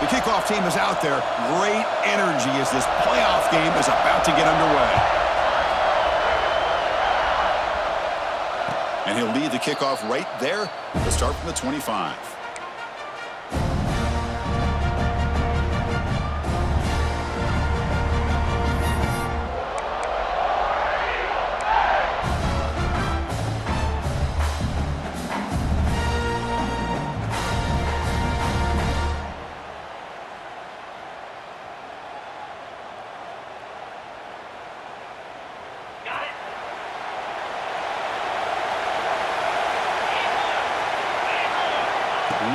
The kickoff team is out there. Great energy as this playoff game is about to get underway. And he'll lead the kickoff right there. We'll start from the 25.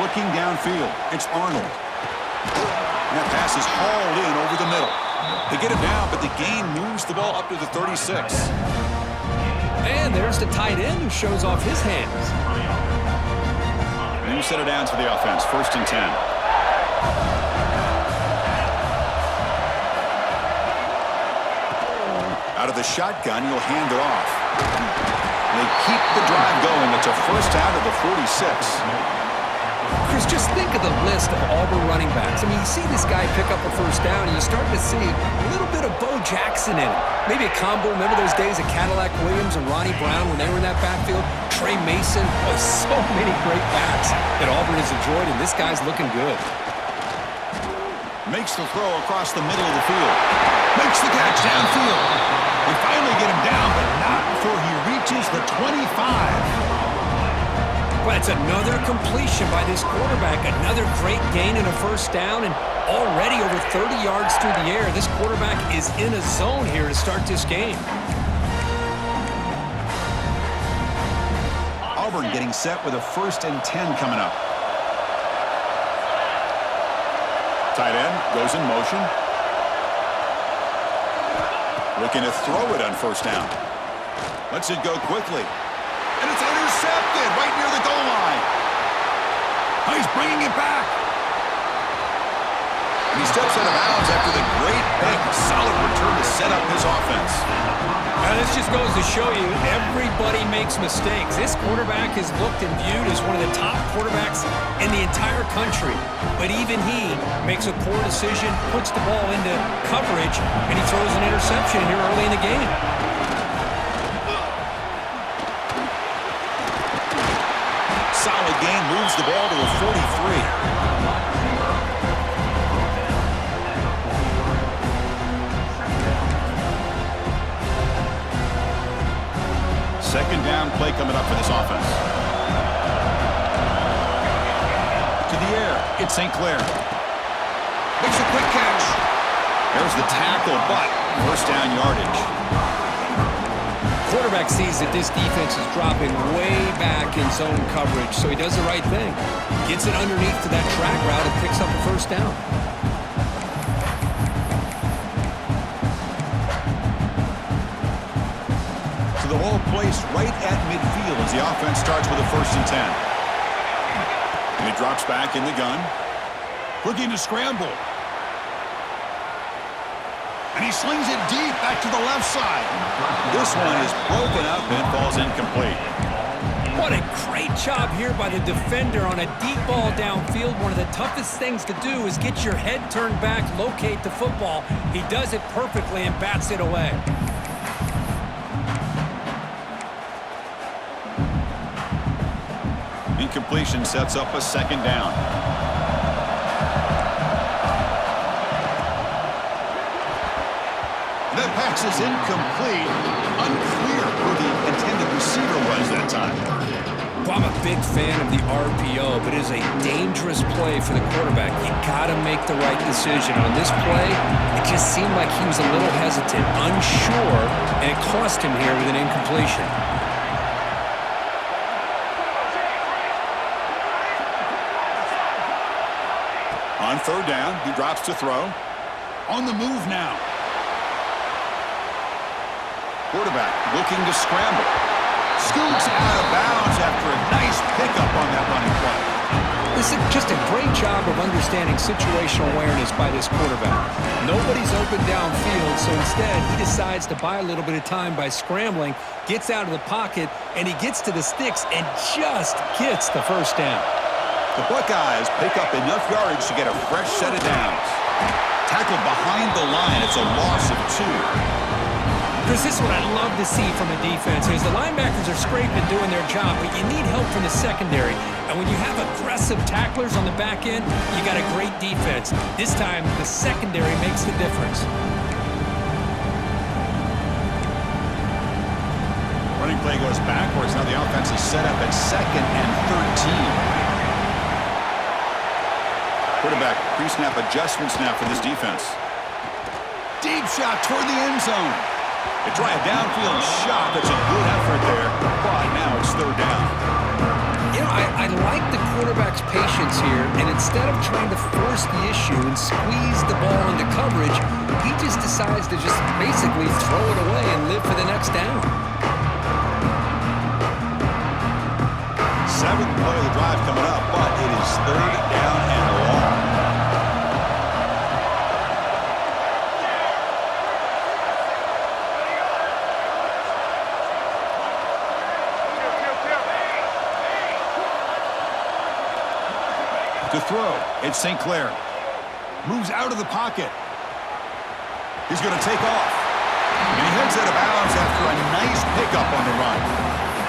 Looking downfield, it's Arnold. And that pass is hauled in over the middle. They get it down, but the gain moves the ball up to the 36. And there's the tight end who shows off his hands. And you set it down to the offense, 1st and 10. Out of the shotgun, he'll hand it off. They keep the drive going. It's a first out of the 46. Chris, just think of the list of Auburn running backs. I mean, you see this guy pick up a first down, and you start to see a little bit of Bo Jackson in it. Maybe a combo. Remember those days of Cadillac Williams and Ronnie Brown when they were in that backfield? Trey Mason. Oh, so many great backs that Auburn has enjoyed, and this guy's looking good. Makes the throw across the middle of the field. Makes the catch downfield. They finally get him down, but not before he reaches the 25. But it's another completion by this quarterback. Another great gain and a first down, and already over 30 yards through the air. This quarterback is in a zone here to start this game. Auburn getting set with a 1st and 10 coming up. Tight end goes in motion. Looking to throw it on first down. Lets it go quickly. And it's intercepted right near the goal line. Oh, he's bringing it back. And he steps out of bounds after the great big solid return to set up his offense. Now, this just goes to show you everybody makes mistakes. This quarterback is looked and viewed as one of the top quarterbacks in the entire country. But even he makes a poor decision, puts the ball into coverage, and he throws an interception here early in the game. Solid gain, moves the ball to a 43. Second down play coming up for this offense. To the air, it's St. Clair. Makes a quick catch. There's the tackle, but first down yardage. Quarterback sees that this defense is dropping way back in zone coverage, so he does the right thing. Gets it underneath to that track route and picks up a first down. So the ball placed right at midfield as the offense starts with a 1st and 10. And he drops back in the gun. Looking to scramble. And he slings it deep back to the left side. This one is broken up and falls incomplete. What a great job here by the defender on a deep ball downfield. One of the toughest things to do is get your head turned back, locate the football. He does it perfectly and bats it away. Incompletion sets up a second down. That pass is incomplete. Unclear who the intended receiver was that time. Well, I'm a big fan of the RPO, but it is a dangerous play for the quarterback. You got to make the right decision. On this play, it just seemed like he was a little hesitant, unsure, and it cost him here with an incompletion. On third down, he drops to throw. On the move now. Quarterback looking to scramble. Scoots out of bounds after a nice pickup on that running play. This is just a great job of understanding situational awareness by this quarterback. Nobody's open downfield, so instead he decides to buy a little bit of time by scrambling, gets out of the pocket, and he gets to the sticks and just gets the first down. The Buckeyes pick up enough yardage to get a fresh set of downs. Tackled behind the line. It's a loss of 2. Chris, this is what I love to see from a defense is the linebackers are scraping doing their job, but you need help from the secondary. And when you have aggressive tacklers on the back end, you got a great defense. This time, the secondary makes the difference. Running play goes backwards. Now the offense is set up at 2nd and 13. Quarterback pre-snap adjustments now for this defense. Deep shot toward the end zone. They try a downfield shot. That's a good effort there, but now it's 3rd down. You know, I like the quarterback's patience here, and instead of trying to force the issue and squeeze the ball into coverage, he just decides to just basically throw it away and live for the next down. 7th play of the drive coming up, but it is 3rd down and long. To throw, it's St. Clair. Moves out of the pocket. He's going to take off. And he heads out of bounds after a nice pickup on the run.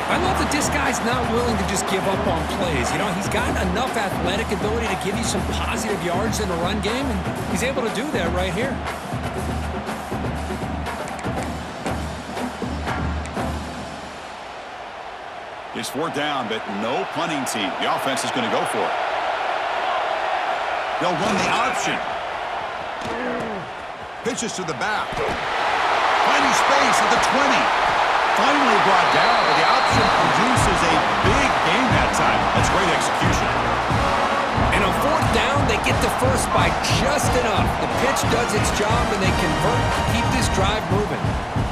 I love that this guy's not willing to just give up on plays. You know, he's got enough athletic ability to give you some positive yards in the run game, and he's able to do that right here. It's 4th down, but no punting team. The offense is going to go for it. They'll run the option. Pitches to the back. Finding space at the 20. Finally brought down, but the option produces a big gain that time. That's great execution. And on 4th down, they get the first by just enough. The pitch does its job, and they convert to keep this drive moving.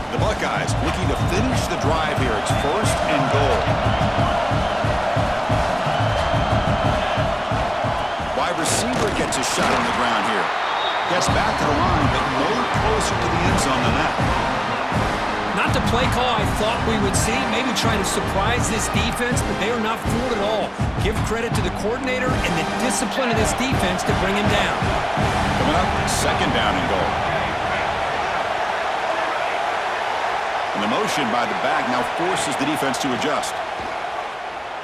The Buckeyes looking to finish the drive here. It's 1st and goal. Wide receiver gets a shot on the ground here. Gets back to the line, but no closer to the end zone than that. Not the play call I thought we would see. Maybe trying to surprise this defense, but they are not fooled at all. Give credit to the coordinator and the discipline of this defense to bring him down. Coming up, 2nd down and goal. And the motion by the back now forces the defense to adjust.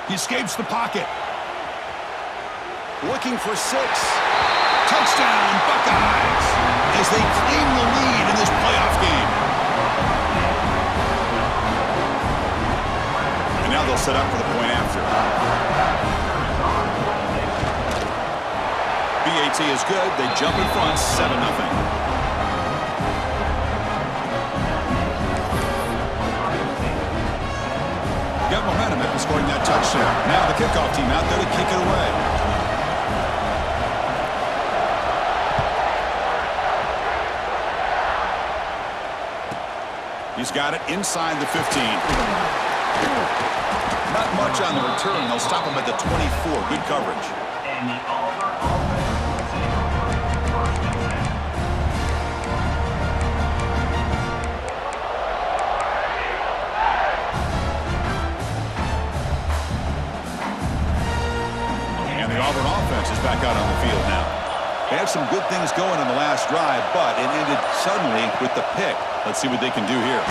He escapes the pocket. Looking for 6. Touchdown, Buckeyes, as they claim the lead in this playoff game. And now they'll set up for the point after. BAT is good. They jump in front, 7-0. Got momentum after scoring that touchdown. Now the kickoff team out there to kick it away. He's got it inside the 15. Not much on the return. They'll stop him at the 24. Good coverage. And the Auburn offense is first and 10. And the Auburn offense is back out on the field now. They had some good things going in the last drive, but it ended suddenly with the pick. Let's see what they can do here.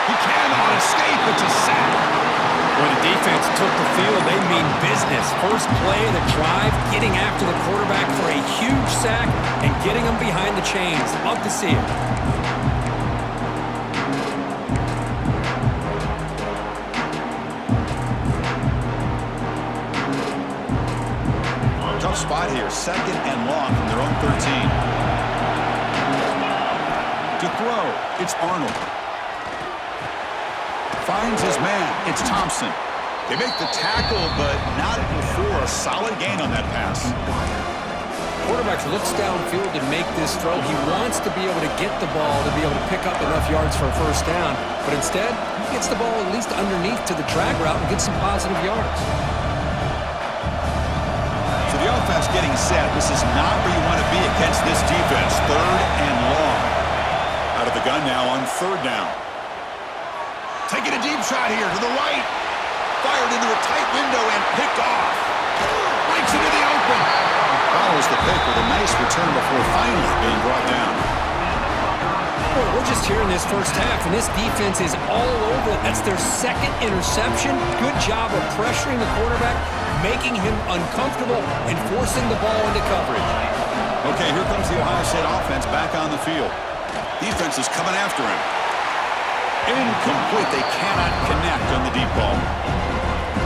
He cannot escape. It's a sack. When the defense took the field, they mean business. First play of the drive, getting after the quarterback for a huge sack and getting him behind the chains. Love to see it. Tough spot here. 2nd and long from their own 13. To throw, it's Arnold. Finds his man. It's Thompson. They make the tackle, but not before a solid gain on that pass. Quarterback looks downfield to make this throw. He wants to be able to get the ball to be able to pick up enough yards for a 1st down, but instead, he gets the ball at least underneath to the drag route and gets some positive yards. So the offense getting set. This is not where you want to be against this defense. 3rd and long. Out of the gun now on 3rd down. Taking a deep shot here to the right. fired into a tight window and picked off. Breaks into the open. Follows the pick with a nice return before finally being brought down. Well, we're just here in this first half, and this defense is all over it. That's their second interception. Good job of pressuring the quarterback, making him uncomfortable, and forcing the ball into coverage. Okay, here comes the Ohio State offense back on the field. Defense is coming after him. Incomplete. They cannot connect on the deep ball.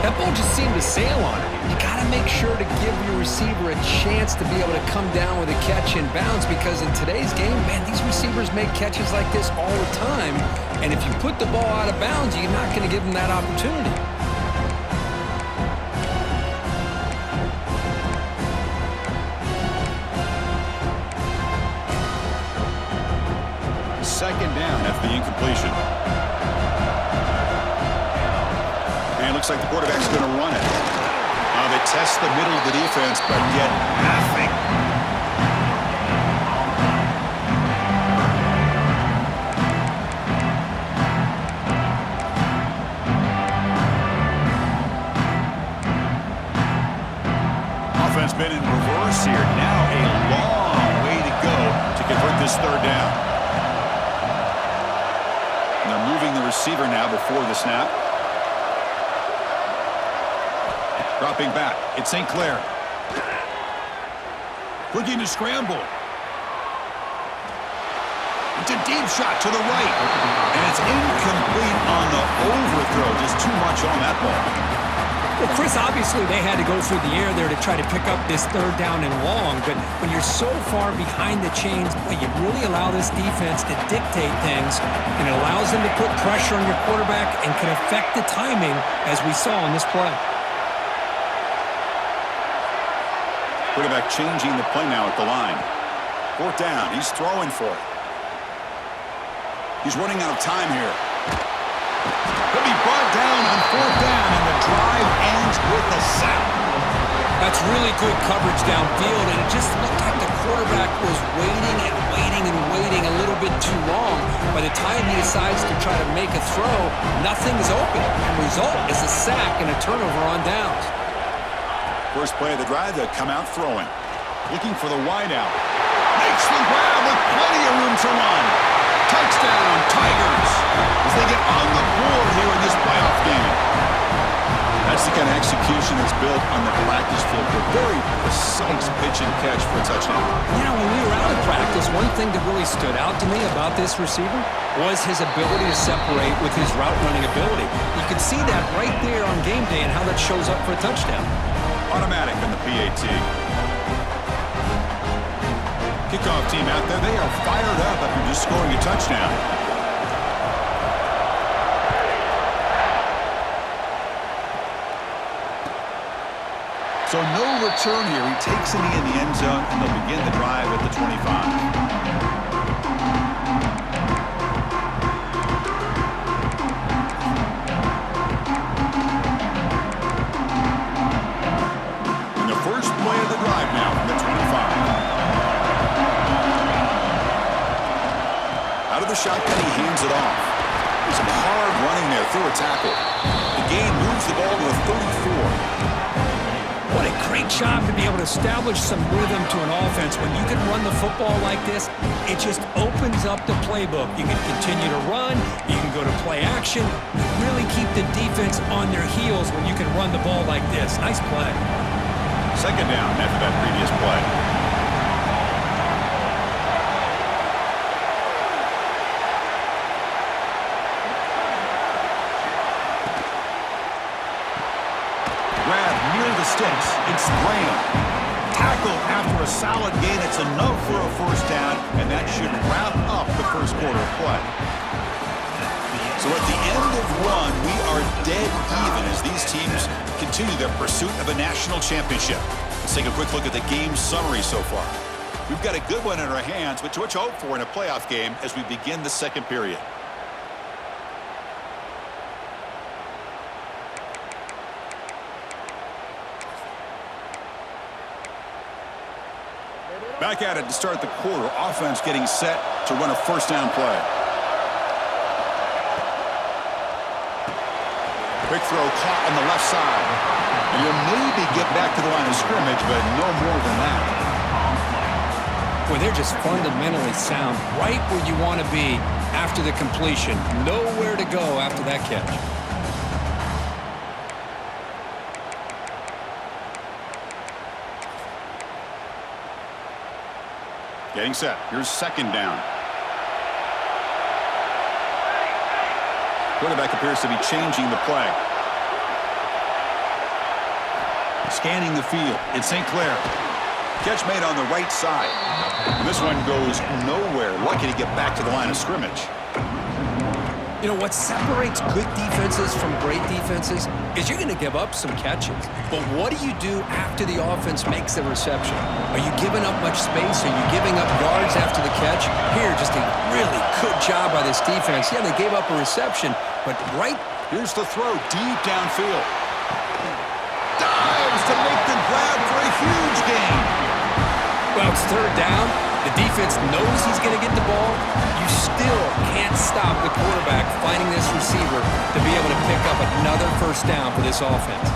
That ball just seemed to sail on it. You got to make sure to give your receiver a chance to be able to come down with a catch and bounce, because in today's game, man, these receivers make catches like this all the time. And if you put the ball out of bounds, you're not going to give them that opportunity. Second down after the incompletion. And it looks like the quarterback's going to run it. They test the middle of the defense, but get nothing. Offense been in reverse here. Now a long way to go to convert this third down. And they're moving the receiver now before the snap. Dropping back, it's St. Clair. Looking to scramble. It's a deep shot to the right. And it's incomplete on the overthrow. Just too much on that ball. Well, Chris, obviously they had to go through the air there to try to pick up this third down and long. But when you're so far behind the chains, boy, you really allow this defense to dictate things. And it allows them to put pressure on your quarterback and can affect the timing, as we saw in this play. Quarterback changing the play now at the line. Fourth down. He's throwing for it. He's running out of time here. He'll be brought down on fourth down, and the drive ends with a sack. That's really good coverage downfield, and it just looked like the quarterback was waiting and waiting and waiting a little bit too long. By the time he decides to try to make a throw, nothing's open. And the result is a sack and a turnover on downs. First play of the drive, they'll come out throwing. Looking for the wideout. Makes the grab with plenty of room to run. Touchdown, Tigers, as they get on the board here in this playoff game. That's the kind of execution that's built on the practice field. A very precise pitch and catch for a touchdown. You know, when we were out of practice, one thing that really stood out to me about this receiver was his ability to separate with his route running ability. You could see that right there on game day and how that shows up for a touchdown. Automatic on the PAT. Kickoff team out there. They are fired up after just scoring a touchdown. So no return here. He takes it in the end zone, and they'll begin the drive at the 25. The shotgun, he hands it off. There's some hard running there through a tackle. The gain moves the ball to a 34. What a great job to be able to establish some rhythm to an offense. When you can run the football like this, it just opens up the playbook. You can continue to run, you can go to play action, really keep the defense on their heels when you can run the ball like this. Nice play. Second down after that previous play. Sticks. It's Graham. Tackle after a solid gain. It's enough for a first down, and that should wrap up the first quarter of play. So at the end of one, we are dead even as these teams continue their pursuit of a national championship. Let's take a quick look at the game summary so far. We've got a good one in our hands, but what to hope for in a playoff game as we begin the second period. Back at it to start the quarter. Offense getting set to run a first down play. Quick throw caught on the left side. And you'll maybe get back to the line of scrimmage, but no more than that. Boy, they're just fundamentally sound right where you want to be after the completion. Nowhere to go after that catch. Getting set. Here's second down. Quarterback appears to be changing the play. Scanning the field. It's St. Clair. Catch made on the right side. And this one goes nowhere. Lucky to get back to the line of scrimmage. You know, what separates good defenses from great defenses is you're going to give up some catches. But what do you do after the offense makes the reception? Are you giving up much space? Are you giving up yards after the catch? Here, just a really good job by this defense. Yeah, they gave up a reception, but right... Here's the throw deep downfield. Dives to make the grab for a huge gain. Well, it's third down. The defense knows he's going to get the ball. You still can't stop the quarterback finding this receiver to be able to pick up another first down for this offense.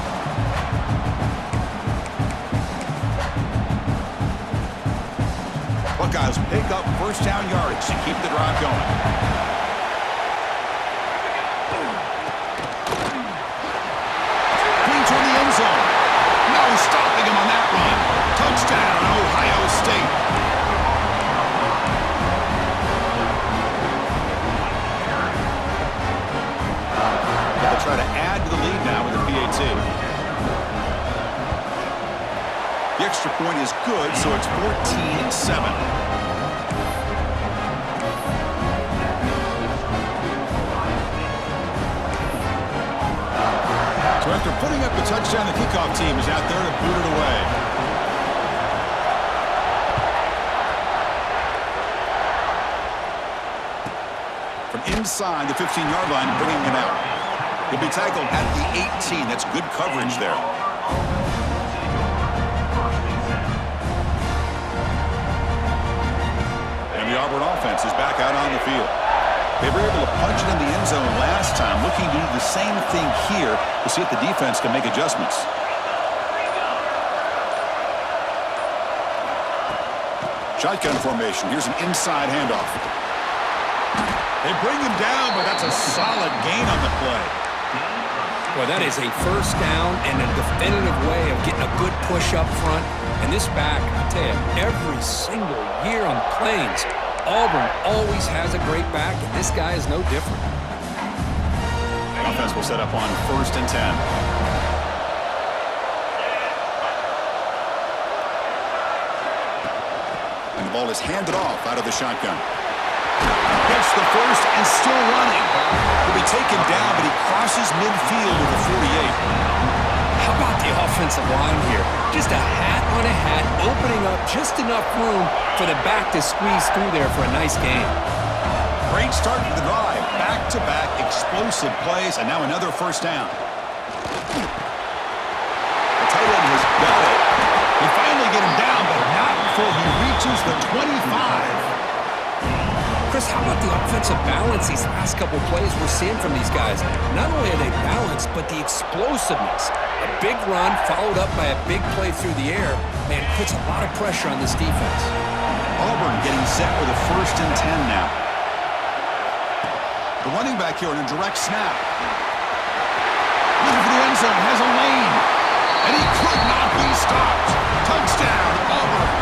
Buckeyes pick up first down yardage to keep the drive going. Clean toward the end zone. No stopping him on that run. Touchdown, Ohio State. They'll try to add to the lead now with a PAT. The extra point is good, so it's 14-7. So after putting up a touchdown, the kickoff team is out there to boot it away. From inside the 15-yard line, bringing it out. He'll be tackled at the 18. That's good coverage there. And the Auburn offense is back out on the field. They were able to punch it in the end zone last time, looking to do the same thing here to see if the defense can make adjustments. Shotgun formation. Here's an inside handoff. They bring him down, but that's a solid gain on the play. Well, that is a first down and a definitive way of getting a good push up front. And this back, I tell you, every single year on the Plains, Auburn always has a great back, and this guy is no different. The offense will set up on 1st and 10. And the ball is handed off out of the shotgun. Gets the first and still running. He'll be taken down, but he crosses midfield to the 48. How about the offensive line here? Just a hat on a hat, opening up just enough room for the back to squeeze through there for a nice gain. Great start to the drive. Back-to-back explosive plays, and now another first down. The tight end has got it. They finally get him down, but not before he reaches the 25. Chris, how about the offensive balance these last couple plays we're seeing from these guys? Not only are they balanced, but the explosiveness. A big run followed up by a big play through the air, man, puts a lot of pressure on this defense. Auburn getting set with a 1st and 10 now. The running back here in a direct snap. Looking for the end zone, has a lane. And he could not be stopped. Touchdown, Auburn.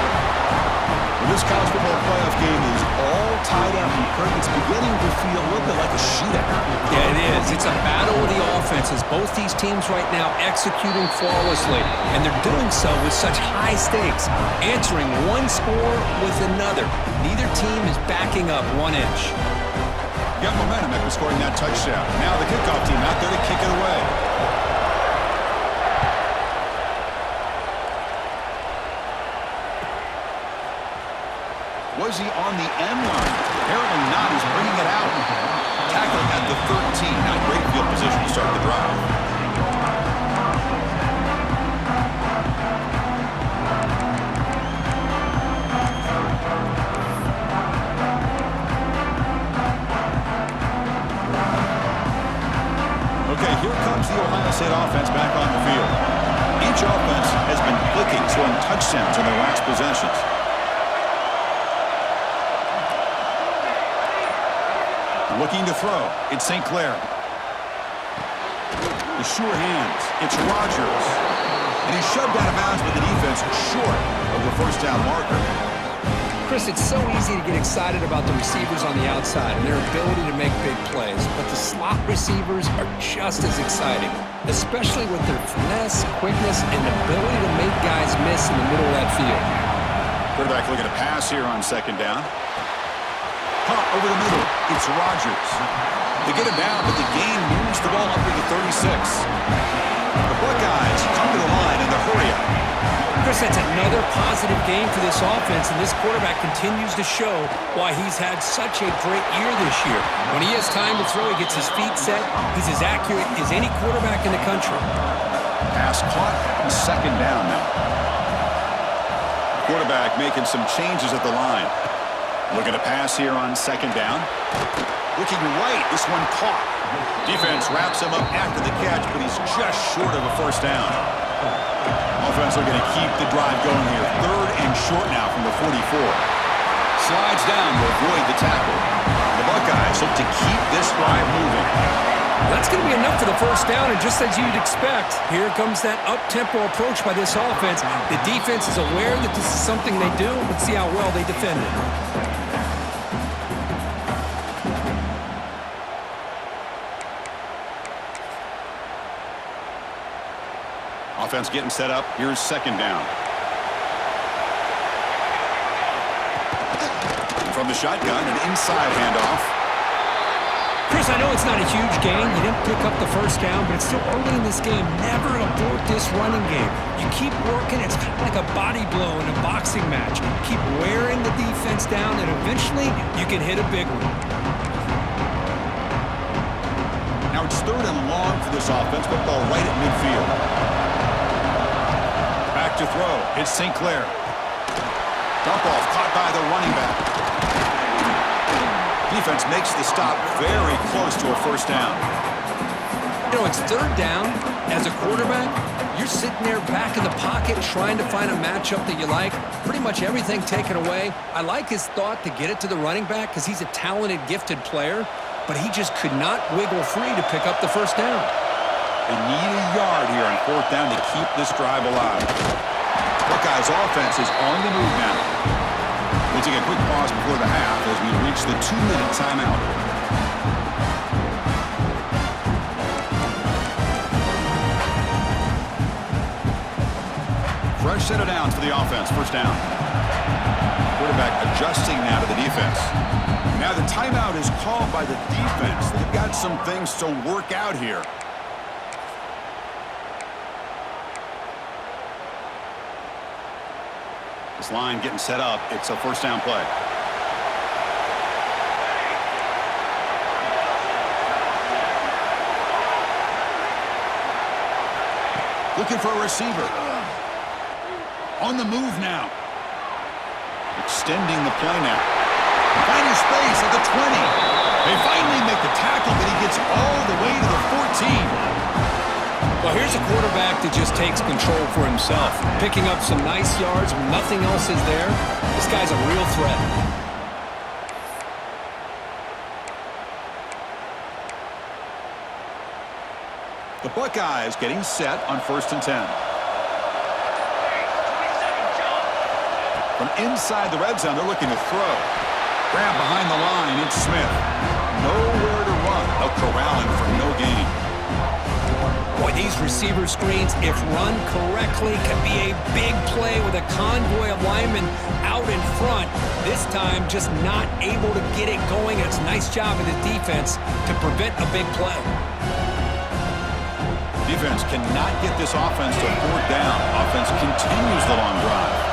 Well, this college football playoff game is all tied up, and Kirk, it's beginning to feel a little bit like a shootout. Yeah, it is. It's a battle of the offenses. Both these teams right now executing flawlessly, and they're doing so with such high stakes, answering one score with another. Neither team is backing up 1 inch. Got momentum after scoring that touchdown. Now the kickoff team out there to kick it away. Was he on the end line? Apparently not. He's bringing it out. Tackled at the 13. Not great field position to start the drive. Okay, here comes the Each offense has been clicking, scoring touchdowns in their last possessions. Looking to throw. It's St. Clair. The sure hands. It's Rodgers. And he's shoved out of bounds with the defense short of the first down marker. Chris, it's so easy to get excited about the receivers on the outside and their ability to make big plays, but the slot receivers are just as exciting, especially with their finesse, quickness, and ability to make guys miss in the middle of that field. Quarterback looking to pass here on second down. Caught over the middle. It's Rodgers. They get him down, but the gain moves the ball up to the 36. The Buckeyes come to the line in the hurry-up. Chris, that's another positive game for this offense, and this quarterback continues to show why he's had such a great year this year. When he has time to throw, he gets his feet set. He's as accurate as any quarterback in the country. Pass caught on second down now. Quarterback making some changes at the line. Looking to pass here on second down. Looking right, this one caught. Defense wraps him up after the catch, but he's just short of a first down. Offense looking to keep the drive going here. Third and short now from the 44. Slides down to avoid the tackle. The Buckeyes look to keep this drive moving. That's going to be enough for the first down, and just as you'd expect, here comes that up-tempo approach by this offense. The defense is aware that this is something they do. Let's see how well they defend it. Offense getting set up. Here's second down. From the shotgun, an inside handoff. Chris, I know it's not a huge gain. You didn't pick up the first down, but it's still early in this game. Never abort this running game. You keep working. It's kind of like a body blow in a boxing match. Keep wearing the defense down, and eventually you can hit a big one. Now it's third and long for this offense. Football right at midfield. Back to throw. It's St. Clair. Dump off caught by the running back. Defense makes the stop very close to a first down. You know, it's third down. As a quarterback, you're sitting there back in the pocket trying to find a matchup that you like. Pretty much everything taken away. I like his thought to get it to the running back because he's a talented, gifted player, but he just could not wiggle free to pick up the first down. They need a yard here on fourth down to keep this drive alive. Buckeyes offense is on the move now. We'll take a quick pause before the half as we reach the 2-minute timeout. Fresh set of downs for the offense. First down. Quarterback adjusting now to the defense. Now the timeout is called by the defense. They've got some things to work out here. This line getting set up. It's a first down play. Looking for a receiver. On the move now. Extending the play now. Finding space at the 20. They finally make the tackle, but he gets all the way to the 14. Well, here's a quarterback that just takes control for himself. Picking up some nice yards when nothing else is there. This guy's a real threat. The Buckeyes getting set on 1st and 10. From inside the red zone, they're looking to throw. Grab behind the line, it's Smith. Nowhere to run. They'll corral him for no gain. Boy, these receiver screens, if run correctly, can be a big play with a convoy of linemen out in front. This time, just not able to get it going. It's a nice job of the defense to prevent a big play. Defense cannot get this offense to fourth down. Offense continues the long drive.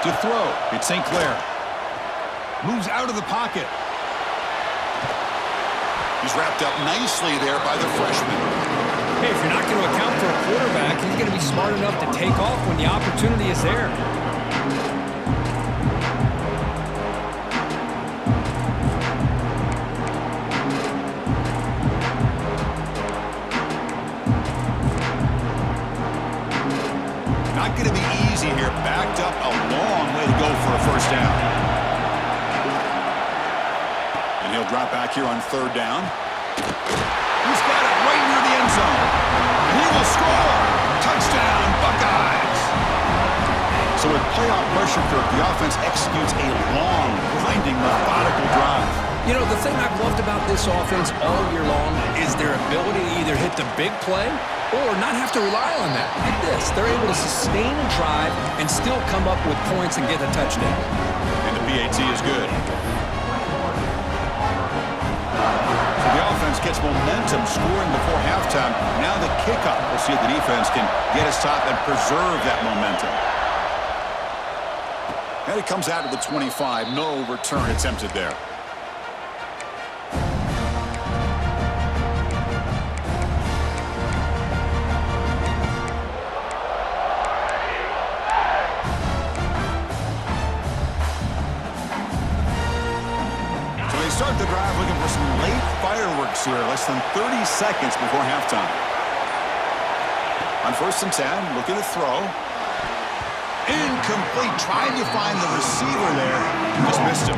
To throw, it's St. Clair. Moves out of the pocket. He's wrapped up nicely there by the freshman. Hey, if you're not going to account for a quarterback, he's going to be smart enough to take off when the opportunity is there. see here, backed up a long way to go for a first down. And he'll drop back here on third down. He's got it right near the end zone. And he will score. Touchdown, Buckeyes. So with playoff pressure, Kirk, the offense executes a long, grinding, methodical drive. You know, the thing I've loved about this offense all year long is their ability to either hit the big play or not have to rely on that. Look at this. They're able to sustain a drive and still come up with points and get a touchdown. And the PAT is good. So the offense gets momentum scoring before halftime. Now the kickoff. We'll see if the defense can get a stop and preserve that momentum. And it comes out to the 25. No return attempted there. Start the drive looking for some late fireworks here, less than 30 seconds before halftime. On 1st and 10, looking to throw. Incomplete, trying to find the receiver there. Just missed him.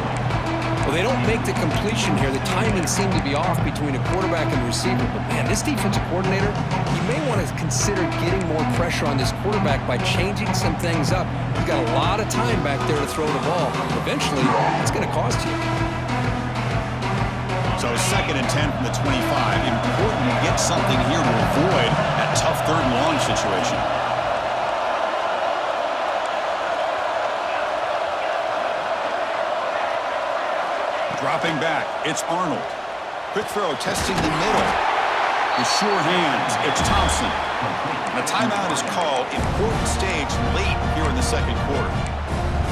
Well, they don't make the completion here. The timing seemed to be off between a quarterback and receiver. But, man, this defensive coordinator, he may want to consider getting more pressure on this quarterback by changing some things up. He's got a lot of time back there to throw the ball. Eventually, it's going to cost you. So 2nd and 10 from the 25. Important to get something here to avoid that tough 3rd and long situation. Dropping back, it's Arnold. Quick throw, testing the middle. With sure hands, it's Thompson. And a timeout is called. Important stage late here in the 2nd quarter.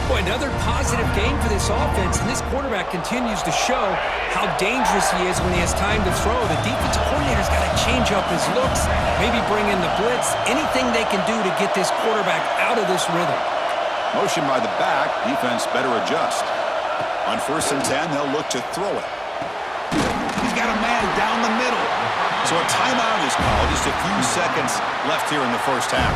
Boy, another positive game for this offense, and this quarterback continues to show how dangerous he is when he has time to throw. The defensive coordinator's got to change up his looks, maybe bring in the blitz, anything they can do to get this quarterback out of this rhythm. Motion by the back, defense better adjust. On 1st and 10, they'll look to throw it. He's got a man down the middle. So a timeout is called, just a few seconds left here in the first half.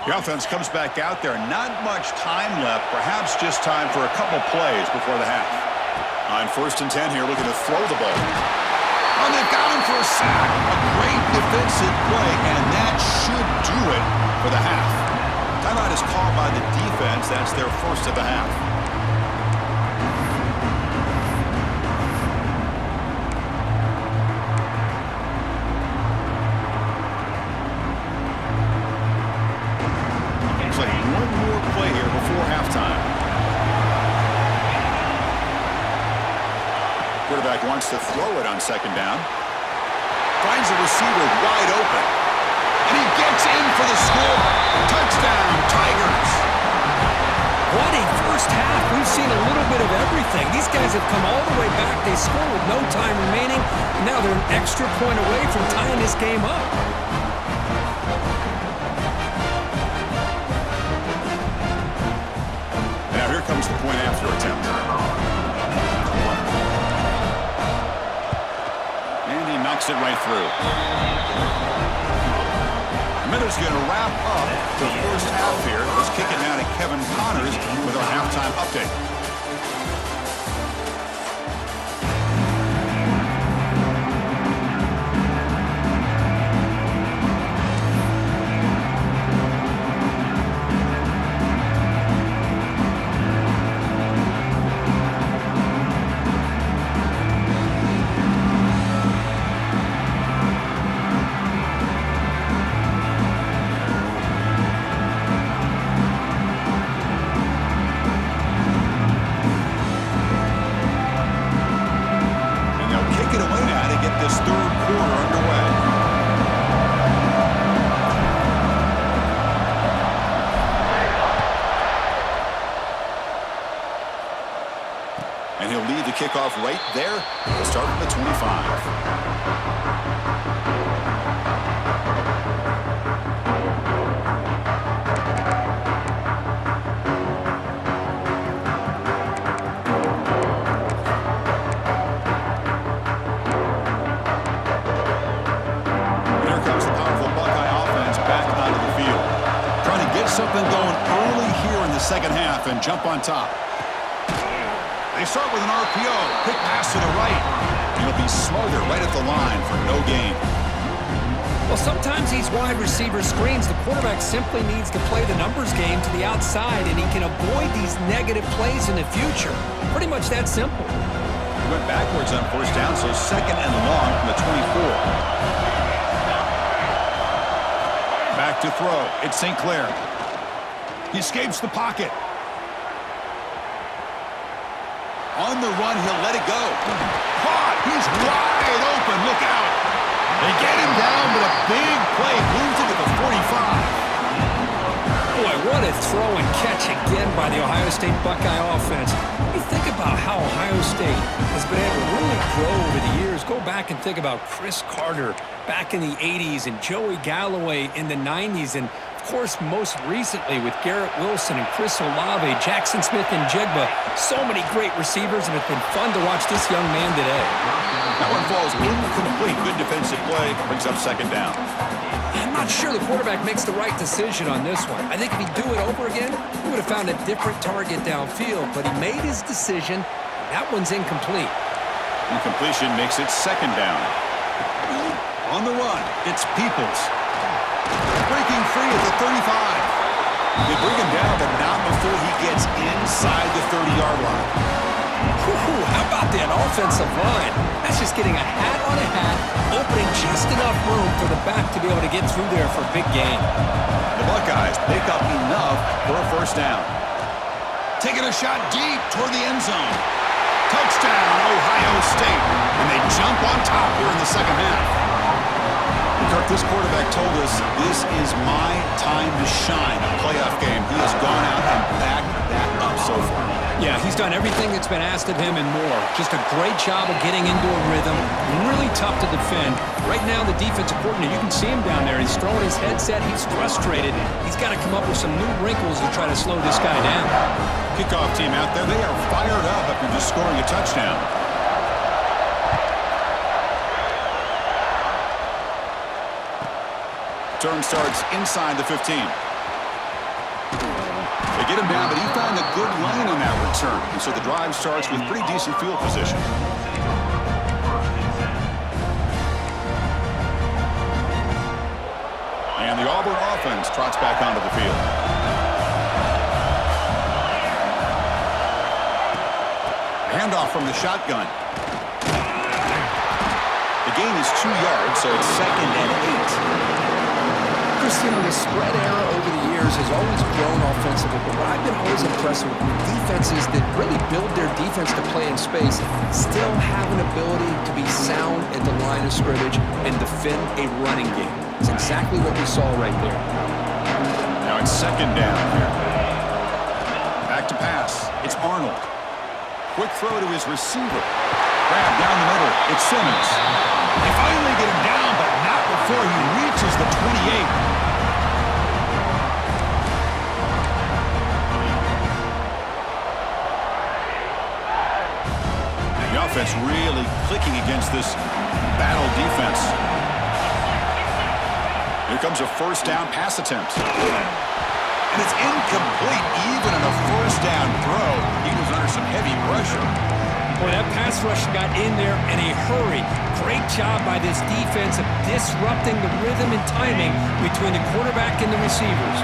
The offense comes back out there. Not much time left. Perhaps just time for a couple plays before the half. On 1st and 10 here, looking to throw the ball. Oh, they've got him for a sack. A great defensive play, and that should do it for the half. Timeout is called by the defense. That's their first of the half. One more play here before halftime. Quarterback wants to throw it on 2nd down. Finds a receiver wide open. And he gets in for the score. Touchdown, Tigers. What a first half. We've seen a little bit of everything. These guys have come all the way back. They scored with no time remaining. And now they're an extra point away from tying this game up. Here comes the point after attempt. And he knocks it right through. Miller's going to wrap up the first half here. Let's kick it now to Kevin Connors with our halftime update. And he'll lead the kickoff right there. He'll start from the 25. something going early here in the second half and jump on top. They start with an RPO. Quick pass to the right. He'll be smarter right at the line for no gain. Well, sometimes these wide receiver screens, the quarterback simply needs to play the numbers game to the outside, and he can avoid these negative plays in the future. Pretty much that simple. He went backwards on first down, so second and long from the 24. Back to throw. It's St. Clair. He escapes the pocket. On the run, he'll let it go. Caught! He's wide open. Look out! They get him down, but a big play moves into the 45. Boy, what a throw and catch again by the Ohio State Buckeye offense. You think about how Ohio State has been able to really grow over the years. Go back and think about Chris Carter back in the 80s and Joey Galloway in the 90s, and of course, most recently with Garrett Wilson and Chris Olave, Jackson Smith and Jigba. So many great receivers, and it's been fun to watch this young man today. That one falls incomplete. Good defensive play. Brings up second down. I'm not sure the quarterback makes the right decision on this one. I think if he'd do it over again, he would have found a different target downfield, but he made his decision. That one's incomplete. Incompletion makes it second down. On the run, it's Peoples. Breaking free at the 35. They bring him down, but not before he gets inside the 30-yard line. Whew, how about that offensive line? That's just getting a hat on a hat, opening just enough room for the back to be able to get through there for a big gain. The Buckeyes pick up enough for a first down. Taking a shot deep toward the end zone. Touchdown, Ohio State. And they jump on top here in the second half. Kirk, this quarterback told us this is my time to shine. A playoff game. He has gone out and backed that up so far. Yeah, he's done everything that's been asked of him and more. Just a great job of getting into a rhythm. Really tough to defend. Right now, the defensive coordinator, you can see him down there. He's throwing his headset. He's frustrated. He's got to come up with some new wrinkles to try to slow this guy down. Kickoff team out there. They are fired up after just scoring a touchdown. Turn starts inside the 15. They get him down, but he found a good lane on that return. And so the drive starts with pretty decent field position. And the Auburn offense trots back onto the field. Handoff from the shotgun. The gain is 2 yards, so it's second and 8. Christian, the spread era over the years has always grown offensively, but what I've been always impressed with defenses that really build their defense to play in space still have an ability to be sound at the line of scrimmage and defend a running game. It's exactly what we saw right there. Now it's second down here. Back to pass. It's Arnold. Quick throw to his receiver. Grab down the middle. It's Simmons. They finally get him down, but not before he reaches the 28. The offense really clicking against this battle defense. Here comes a first down pass attempt. And it's incomplete even on a first down throw. He was under some heavy pressure. Boy, that pass rush got in there in a hurry. Great job by this defense of disrupting the rhythm and timing between the quarterback and the receivers.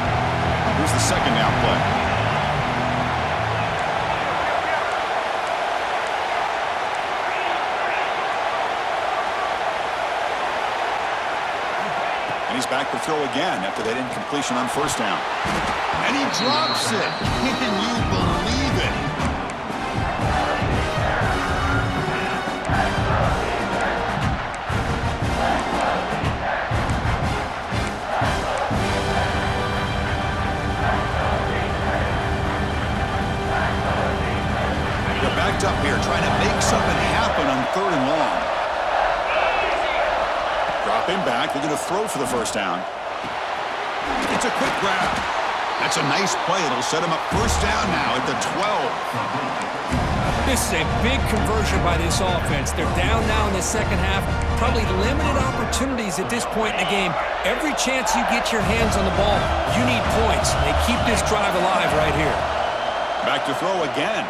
Here's the second down play. And he's back to throw again after that incompletion on first down. And he drops it. Can you believe it? They're backed up here trying to make something happen on third and long. Drop him back. They're going to throw for the first down. It's a quick grab. That's a nice play. It'll set him up first down now at the 12. This is a big conversion by this offense. They're down now in the second half. Probably limited opportunities at this point in the game. Every chance you get your hands on the ball, you need points. They keep this drive alive right here. Back to throw again.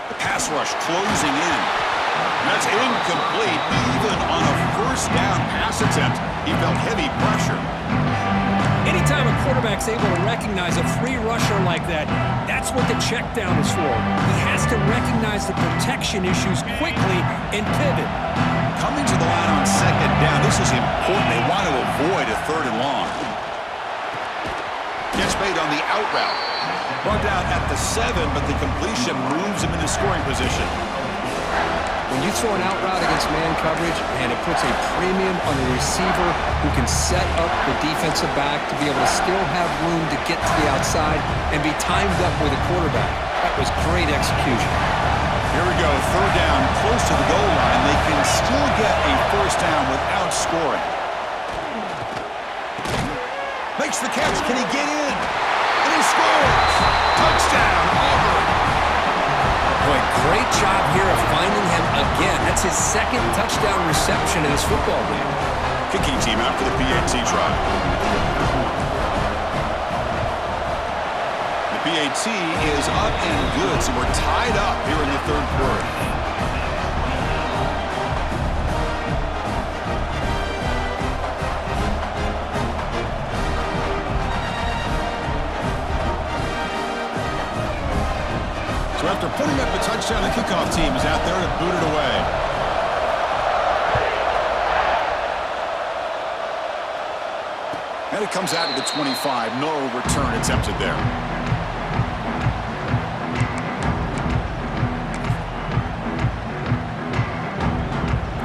The pass rush closing in. That's incomplete. Even on a first down pass attempt, he felt heavy pressure. Anytime a quarterback's able to recognize a free rusher like that, that's what the check down is for. He has to recognize the protection issues quickly and pivot. Coming to the line on second down, this is important. They want to avoid a third and long. Gets made on the out route. Brought down at the 7, but the completion moves him into scoring position. When you throw an out route against man coverage, and it puts a premium on the receiver who can set up the defensive back to be able to still have room to get to the outside and be timed up with a quarterback. That was great execution. Here we go, third down, close to the goal line. They can still get a first down without scoring. Makes the catch. Can he get in? And he scores! Touchdown, Auburn! Boy, great job here of finding him again. That's his second touchdown reception in this football game. Kicking team out for the PAT try. The PAT is up and good, so we're tied up here in the third quarter. So after putting up a touchdown, the kickoff team is out there to boot it away. And it comes out of the 25. No return attempted there.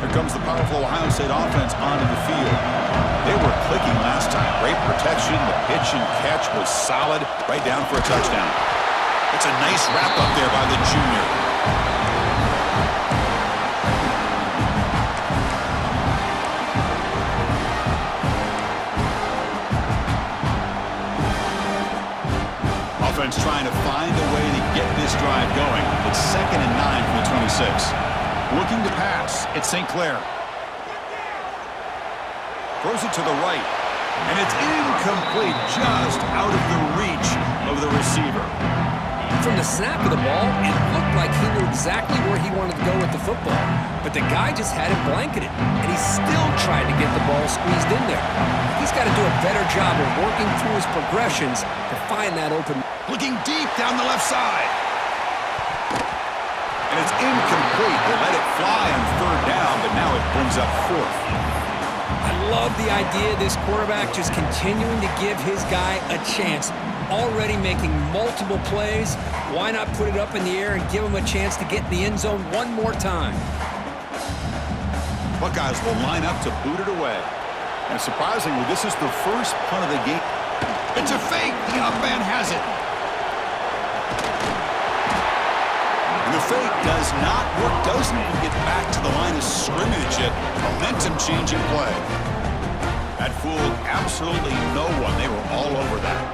Here comes the powerful Ohio State offense onto the field. They were clicking last time. Great protection. The pitch and catch was solid. Right down for a touchdown. It's a nice wrap up there by the junior. Offense trying to find a way to get this drive going. It's 2nd and 9 from the 26. Looking to pass. It's St. Clair. Throws it to the right. And it's incomplete, just out of the reach of the receiver. From the snap of the ball, it looked like he knew exactly where he wanted to go with the football. But the guy just had it blanketed, and he still tried to get the ball squeezed in there. He's got to do a better job of working through his progressions to find that open. Looking deep down the left side. And it's incomplete. They let it fly on third down, but now it brings up 4th. I love the idea of this quarterback just continuing to give his guy a chance. Already making multiple plays. Why not put it up in the air and give him a chance to get in the end zone one more time? Buckeyes will line up to boot it away. And surprisingly, this is the first punt of the game. It's a fake. The up man has it. And the fake does not work. Doesn't even get back to the line of scrimmage yet. Momentum-changing play. That fooled absolutely no one. They were all over that.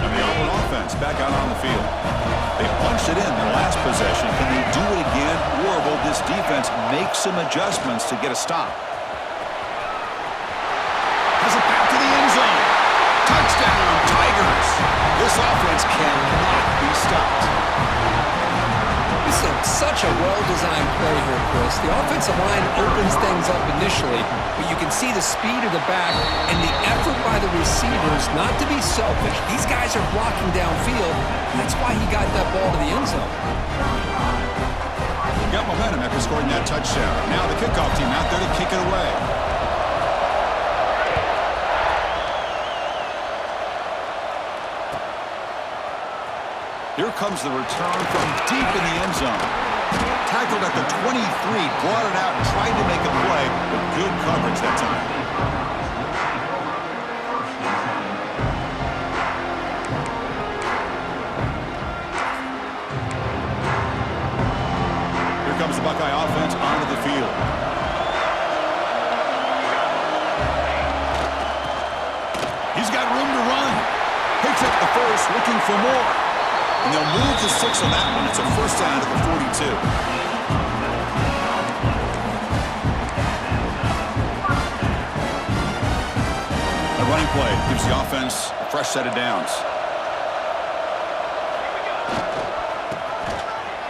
And the Auburn offense back out on the field. They punched it in their last possession. Can they do it again, or will this defense make some adjustments to get a stop? Has it back to the end zone. Touchdown, Tigers. This offense cannot be stopped. This is such a well-designed play here, Chris. The offensive line opens things up initially, but you can see the speed of the back and the effort by the receivers not to be selfish. These guys are blocking downfield, and that's why he got that ball to the end zone. Got momentum after scoring that touchdown. Now the kickoff team out there to kick it away. Here comes the return from deep in the end zone. Tackled at the 23, brought it out and tried to make a play, but good coverage that time. Here comes the Buckeye offense onto the field. He's got room to run. Picks up the first, looking for more. And they'll move to 6 on that one. It's a first down at the 42. A running play gives the offense a fresh set of downs.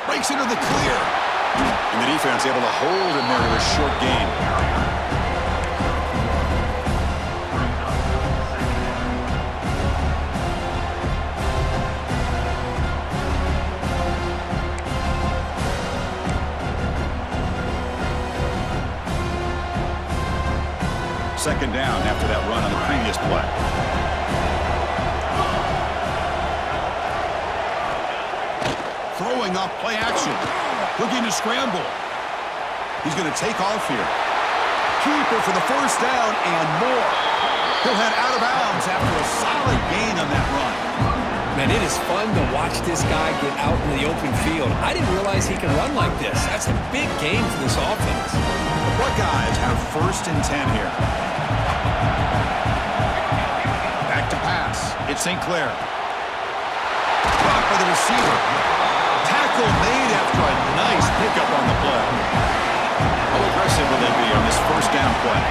Breaks into the clear. And the defense able to hold him there to a short gain. Second down after that run on the previous play. Throwing off play action. Looking to scramble. He's going to take off here. Keeper for the first down and more. He'll head out of bounds after a solid gain on that run. Man, it is fun to watch this guy get out in the open field. I didn't realize he can run like this. That's a big gain for this offense. The Buckeyes have first and 10 here. Back to pass. It's St. Clair. Blocked by the receiver. Tackle made after a nice pickup on the play. How aggressive will they be on this first down play?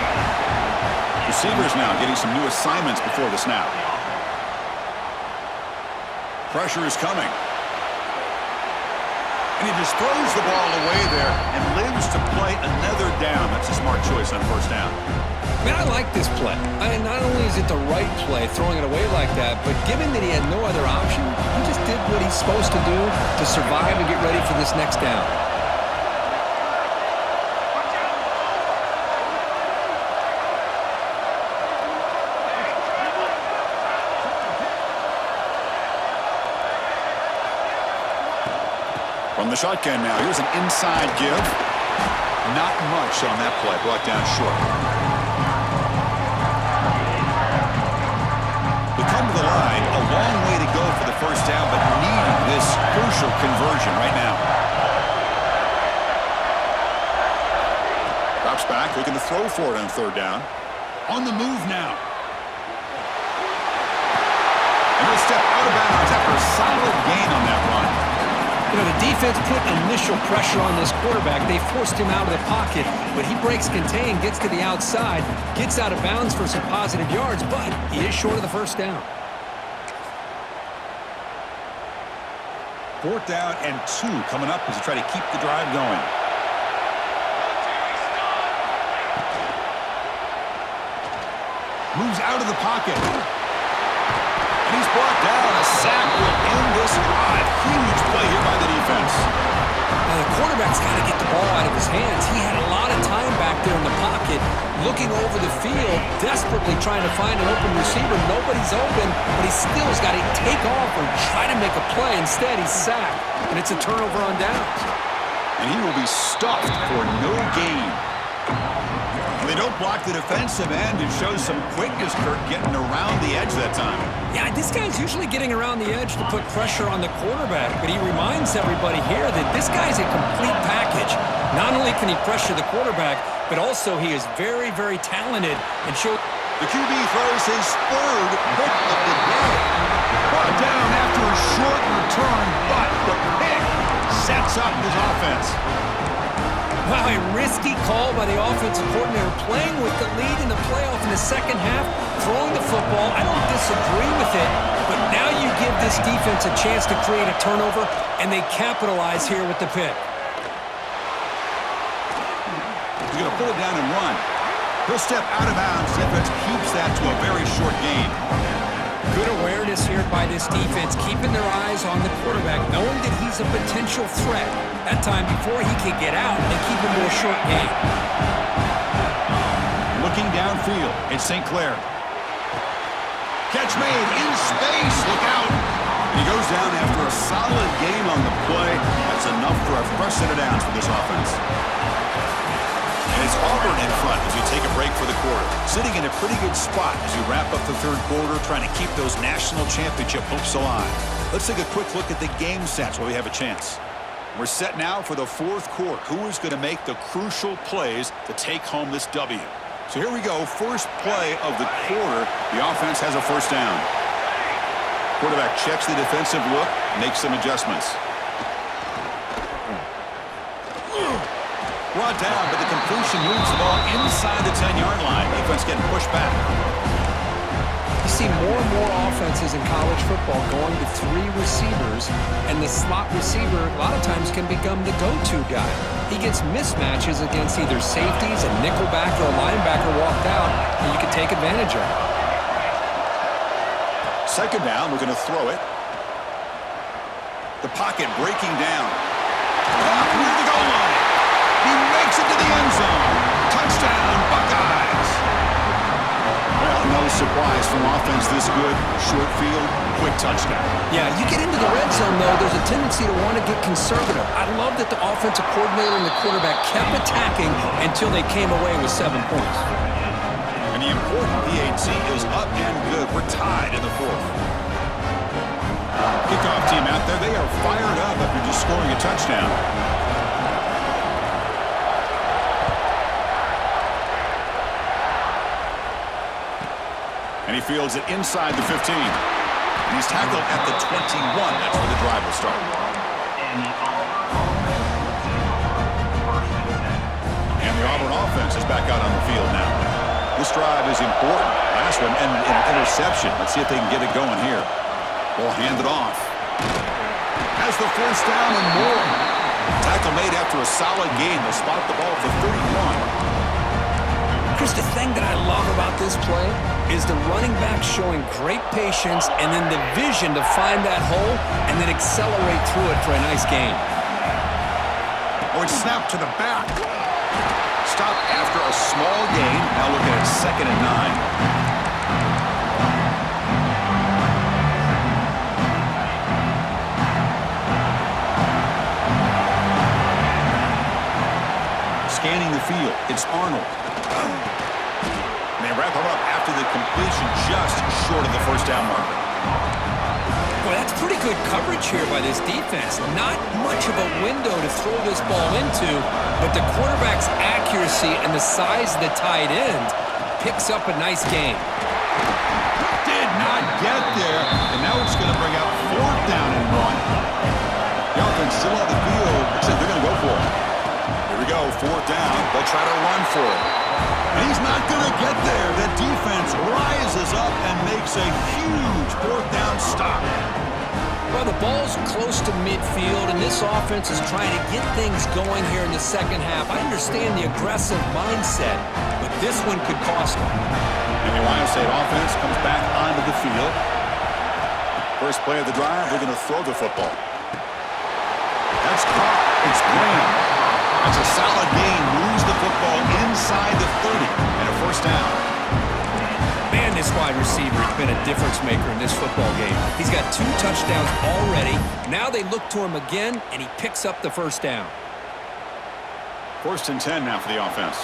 Receivers now getting some new assignments before the snap. Pressure is coming. And he just throws the ball away there and lives to play another down. That's a smart choice on first down. Man, I like this play. Not only is it the right play, throwing it away like that, but given that he had no other option, he just did what he's supposed to do to survive and get ready for this next down. From the shotgun now, here's an inside give. Not much on that play, brought down short. They come to the line, a long way to go for the first down, but needing this crucial conversion right now. Drops back, looking to throw for it on third down. On the move now. And he'll step out of bounds after a solid gain on that run. You know, the defense put initial pressure on this quarterback. They forced him out of the pocket, but he breaks contain, gets to the outside, gets out of bounds for some positive yards, but he is short of the first down. Fourth down and 2 coming up as they try to keep the drive going. Moves out of the pocket. And he's brought down. A sack will end this drive. Huge play here by the defense. Now, the quarterback's got to get the ball out of his hands. He had a lot of time back there in the pocket, looking over the field, desperately trying to find an open receiver. Nobody's open, but he still has got to take off or try to make a play. Instead, he's sacked, and it's a turnover on downs. And he will be stuffed for no gain. And they don't block the defensive end. It shows some quickness, Kirk, getting around the edge that time. Yeah, this guy's usually getting around the edge to put pressure on the quarterback, but he reminds everybody here that this guy's a complete package. Not only can he pressure the quarterback, but also he is very, very talented and shows. The QB throws his third pick of the day. Brought down after a short return, but the pick sets up his offense. Wow, a risky call by the offensive coordinator, playing with the lead in the playoff in the second half, throwing the football. I don't disagree with it, but now you give this defense a chance to create a turnover, and they capitalize here with the pick. He's going to pull it down and run. He'll step out of bounds. Defense keeps that to a very short gain. Good awareness here by this defense, keeping their eyes on the quarterback, knowing that he's a potential threat. That time before he can get out and keep him to a short gain. Looking downfield, it's St. Clair. Catch made in space. Look out. And he goes down after a solid game on the play. That's enough for a fresh set of downs for this offense. And it's Auburn in front as we take a break for the quarter. Sitting in a pretty good spot as we wrap up the third quarter, trying to keep those national championship hopes alive. Let's take a quick look at the game stats while we have a chance. We're set now for the fourth quarter. Who is going to make the crucial plays to take home this W? So here we go. First play of the quarter. The offense has a first down. Quarterback checks the defensive look, makes some adjustments. Brought down, but the completion moves the ball inside the 10-yard line. Defense getting pushed back. You see more and more offenses in college football going to 3 receivers, and the slot receiver a lot of times can become the go-to guy. He gets mismatches against either safeties, a nickelback, or a linebacker walked out, and you can take advantage of it. Second down, we're going to throw it. The pocket breaking down. Up near the goal line. He makes it to the end zone. Touchdown, Buckeyes. Well, no surprise from offense this good. Short field, quick touchdown. Yeah, you get into the red zone, though, there's a tendency to want to get conservative. I love that the offensive coordinator and the quarterback kept attacking until they came away with 7 points. And the important PAT is up and good. We're tied in the 4th. Kickoff team out there. They are fired up after just scoring a touchdown. And he fields it inside the 15. And he's tackled at the 21. That's where the drive will start. And the Auburn offense is back out on the field now. This drive is important. Last one, and an interception. Let's see if they can get it going here. Ball handed off. Has the first down and more. Tackle made after a solid gain. They'll spot the ball for 31. Chris, the thing that I love about this play is the running back showing great patience and then the vision to find that hole and then accelerate through it for a nice gain. Oh, it's snapped to the back. Stop after a small gain. Now looking at 2nd and 9. Scanning the field, it's Arnold. And they wrap him up after the completion just short of the first down marker. Well, that's pretty good coverage here by this defense. Not much of a window to throw this ball into, but the quarterback's accuracy and the size of the tight end picks up a nice gain. Did not get there, and now it's going to bring out 4th down and 1. The offense still on the field. Looks like they're going to go for it. Here we go, 4th down. They'll try to run for it. And he's not going to get there. The defense rises up and makes a huge 4th down stop. Well, the ball's close to midfield, and this offense is trying to get things going here in the second half. I understand the aggressive mindset, but this one could cost them. And the Ohio State offense comes back onto the field. First play of the drive, they're going to throw the football. That's caught. It's Graham. That's a solid gain. Moves the football inside the 30 and a first down. Man, this wide receiver has been a difference maker in this football game. He's got 2 touchdowns already. Now they look to him again, and he picks up the first down. 1st and 10 now for the offense.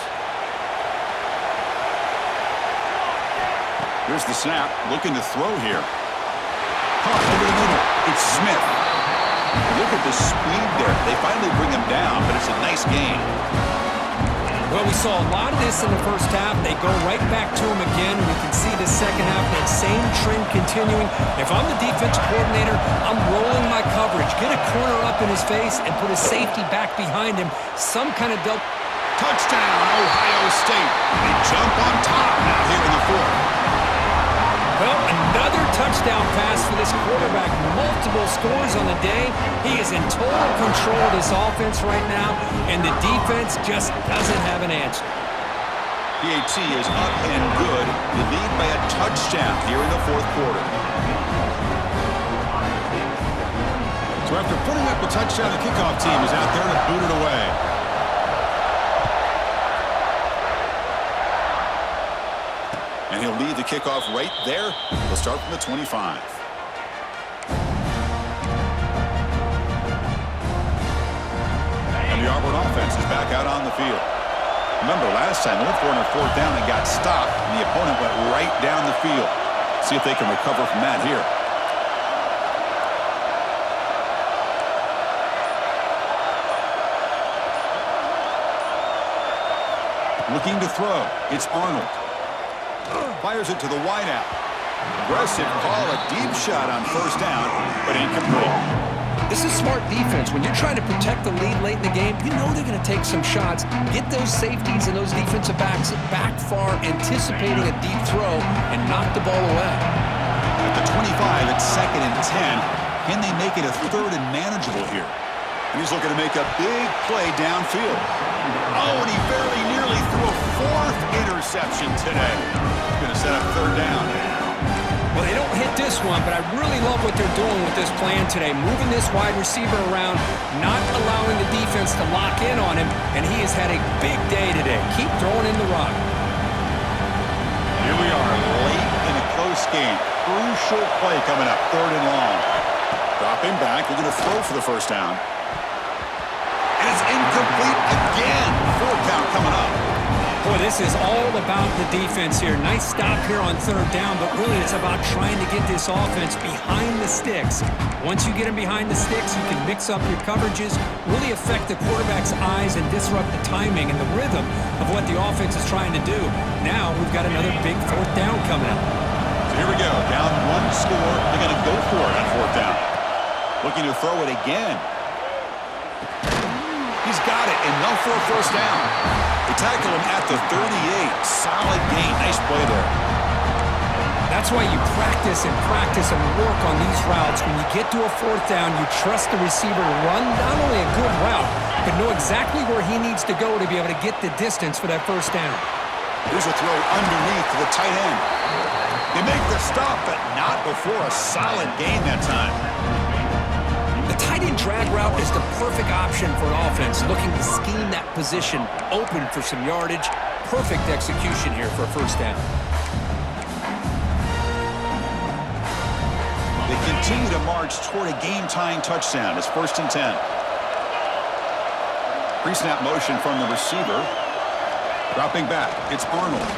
Here's the snap. Looking to throw here. Caught over the middle. It's Smith. Look at the speed there. They finally bring him down, but it's a nice gain. Well, we saw a lot of this in the first half. They go right back to him again. We can see the second half, that same trend continuing. If I'm the defensive coordinator, I'm rolling my coverage. Get a corner up in his face and put a safety back behind him. Some kind of double. Touchdown, Ohio State. They jump on top now here in the 4th. Well, another touchdown pass for this quarterback. Multiple scores on the day. He is in total control of this offense right now, and the defense just doesn't have an answer. PAT is up and good. The lead by a touchdown here in the 4th quarter. So after putting up a touchdown, the kickoff team is out there to boot it away. And he'll lead the kickoff right there. He'll start from the 25. And the Auburn offense is back out on the field. Remember, last time they went for it on 4th down and got stopped, and the opponent went right down the field. See if they can recover from that here. Looking to throw. It's Arnold. Fires it to the wideout. Aggressive call, a deep shot on first down, but incomplete. This is smart defense. When you're trying to protect the lead late in the game, you know they're going to take some shots, get those safeties and those defensive backs back far, anticipating a deep throw, and knock the ball away. At the 25, it's 2nd and 10. Can they make it a 3rd and manageable here? And he's looking to make a big play downfield. Oh, and he very nearly threw a 4th interception today. He's going to set up 3rd down. Well, they don't hit this one, but I really love what they're doing with this plan today. Moving this wide receiver around, not allowing the defense to lock in on him, and he has had a big day today. Keep throwing in the rock. Here we are, late in a close game. Crucial play coming up, 3rd and long. Dropping back, we're going to throw for the first down. And it's incomplete again. 4th down coming up. Boy, this is all about the defense here. Nice stop here on 3rd down, but really it's about trying to get this offense behind the sticks. Once you get them behind the sticks, you can mix up your coverages, really affect the quarterback's eyes and disrupt the timing and the rhythm of what the offense is trying to do. Now we've got another big 4th down coming up. So here we go, down 1 score. They're going to go for it on 4th down. Looking to throw it again. He's got it, and no for a first down. They tackle him at the 38. Solid gain. Nice play there. That's why you practice and work on these routes. When you get to a 4th down, you trust the receiver to run not only a good route, but know exactly where he needs to go to be able to get the distance for that first down. Here's a throw underneath to the tight end. They make the stop, but not before a solid gain that time. The tight end drag route is the perfect option for an offense looking to scheme that position open for some yardage. Perfect execution here for a first down. They continue to march toward a game-tying touchdown. It's 1st and 10. Pre-snap motion from the receiver. Dropping back, it's Arnold.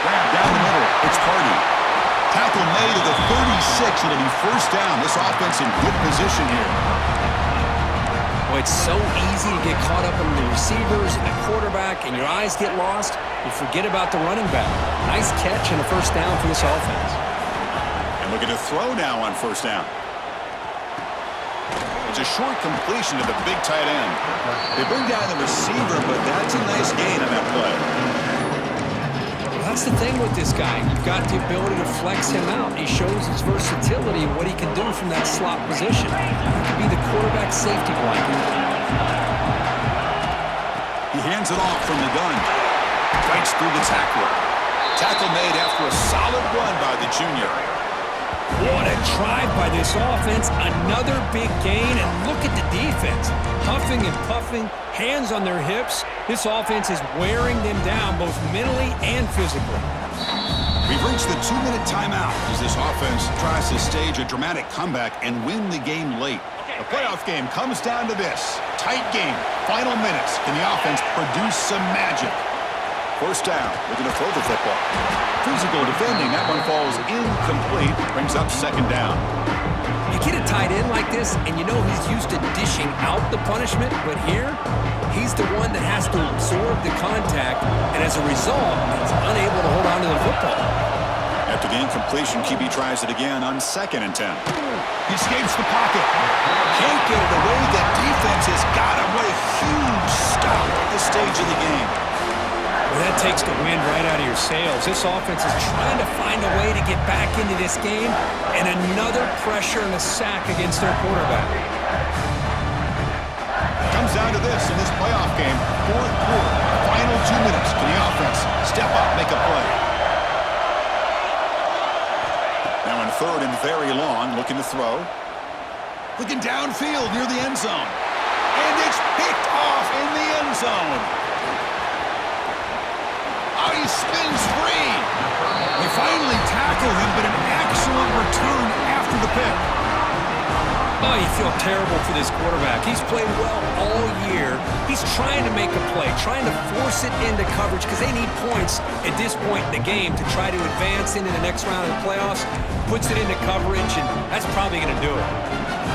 Grab down the middle, it's Hardy. Tackle made at the 36, and it'll be first down. This offense in good position here. Well, it's so easy to get caught up in the receivers and the quarterback, and your eyes get lost. You forget about the running back. Nice catch and a first down for this offense. And looking to throw now on first down. It's a short completion to the big tight end. They bring down the receiver, but that's a nice gain on that play. That's the thing with this guy. You've got the ability to flex him out. He shows his versatility and what he can do from that slot position. He can be the quarterback safety blanket. He hands it off from the gun. Fights through the tackler. Tackle made after a solid run by the junior. What a drive by this offense. Another big gain, and look at the defense. Huffing and puffing, hands on their hips. This offense is wearing them down both mentally and physically. We've reached the 2-minute timeout as this offense tries to stage a dramatic comeback and win the game late. The playoff game comes down to this. Tight game, final minutes. Can the offense produce some magic? First down, looking to throw the football. Physical defending, that one falls incomplete, brings up 2nd down. You get a tight end like this, and you know he's used to dishing out the punishment, but here, he's the one that has to absorb the contact, and as a result, he's unable to hold on to the football. After the incompletion, QB tries it again on 2nd and 10. He escapes the pocket. Can't get it away. That defense has got him. What a huge stop at this stage of the game. Well, that takes the wind right out of your sails. This offense is trying to find a way to get back into this game, and another pressure and a sack against their quarterback. Comes down to this in this playoff game. 4th quarter, final 2 minutes. Can the offense step up, make a play? Now in 3rd and very long, looking to throw. Looking downfield near the end zone. And it's picked off in the end zone. Oh, he spins free. They finally tackle him, but an excellent return after the pick. Oh, you feel terrible for this quarterback. He's played well all year. He's trying to make a play, trying to force it into coverage because they need points at this point in the game to try to advance into the next round of the playoffs. Puts it into coverage, and that's probably going to do it.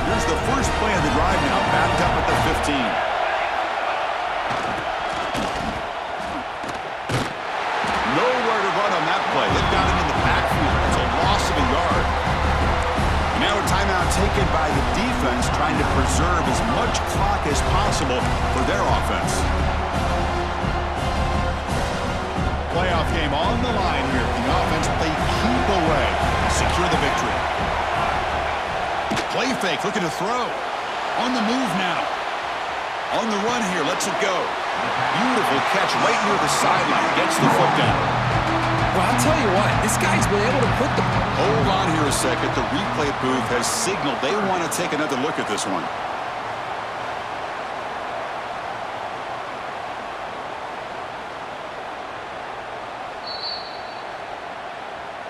Here's the first play of the drive now, backed up at the 15. Nowhere to run on that play. They've got him in the backfield. It's a loss of a yard. And now a timeout taken by the defense, trying to preserve as much clock as possible for their offense. Playoff game on the line here. The offense play keep away, secure the victory. Play fake, looking to throw. On the move now. On the run here, lets it go. Beautiful catch right near the sideline. Gets the foot down. Well, I'll tell you what, this guy's been able to put the... Hold on here a second. The replay booth has signaled they want to take another look at this one.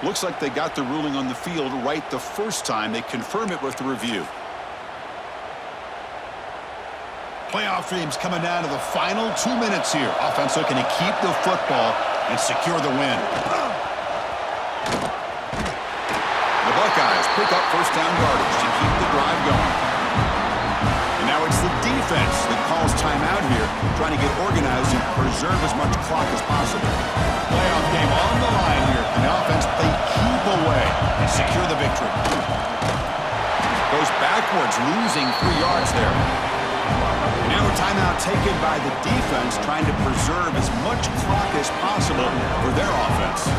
Looks like they got the ruling on the field right the first time. They confirm it with the review. Playoff dreams coming down to the final 2 minutes here. Offense looking to keep the football and secure the win. The Buckeyes pick up first down yardage to keep the drive going. And now it's the defense that calls timeout here, trying to get organized and preserve as much clock as possible. Playoff game on the line here. And the offense play keep away and secure the victory. Goes backwards, losing 3 yards there. And now a timeout taken by the defense, trying to preserve as much clock as possible for their offense.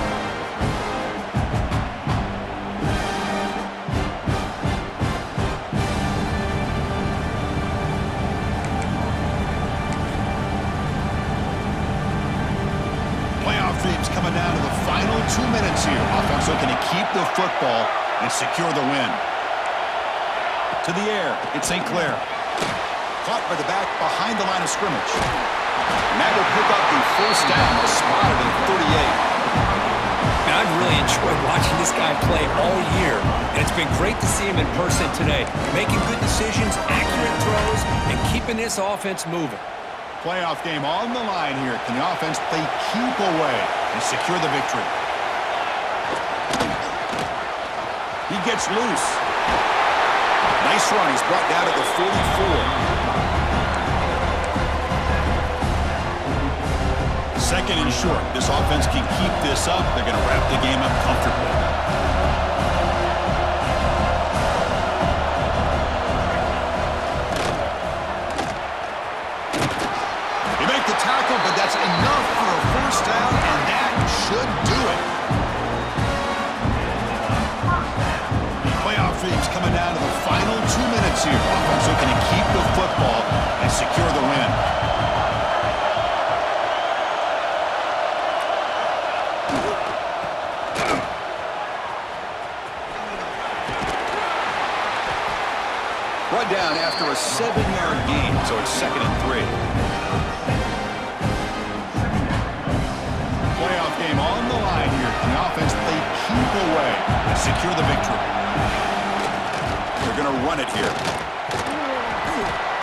Coming down to the final 2 minutes here. Offense looking to keep the football and secure the win. To the air, it's St. Clair. Caught by the back behind the line of scrimmage. And that will pick up the first down, spotted at 38. Man, I've really enjoyed watching this guy play all year, and it's been great to see him in person today. Making good decisions, accurate throws, and keeping this offense moving. Playoff game on the line here. Can the offense play keep away and secure the victory? He gets loose. Nice run. He's brought down to the 44. Second and short. This offense can keep this up. They're going to wrap the game up comfortably. But that's enough for a first down, and that should do it. Playoff dreams coming down to the final 2 minutes here. Offense looking to keep the football and secure the win. Brought down after a 7-yard gain, so it's 2nd and 3. Game on the line here. Can the offense play keep away and secure the victory? They're going to run it here.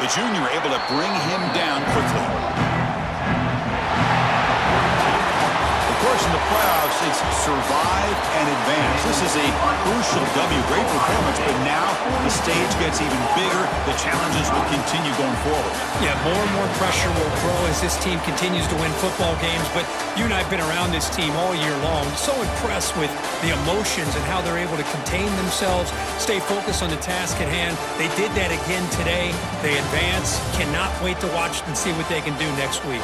The junior able to bring him down quickly. Of course, in the playoffs, it's survive and advance. This is a crucial W. Great performance, but now the stage gets even bigger. The challenges will continue going forward. Yeah, more and more pressure will grow as this team continues to win football games, but you and I have been around this team all year long. So impressed with the emotions and how they're able to contain themselves, stay focused on the task at hand. They did that again today. They advance. Cannot wait to watch and see what they can do next week.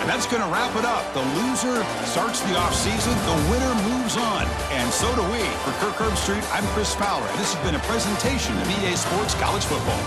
And that's going to wrap it up. The loser starts the offseason. The winner moves on. And so do we. For Kirk Herbstreit, I'm Chris Fowler. And this has been a presentation of EA Sports College Football.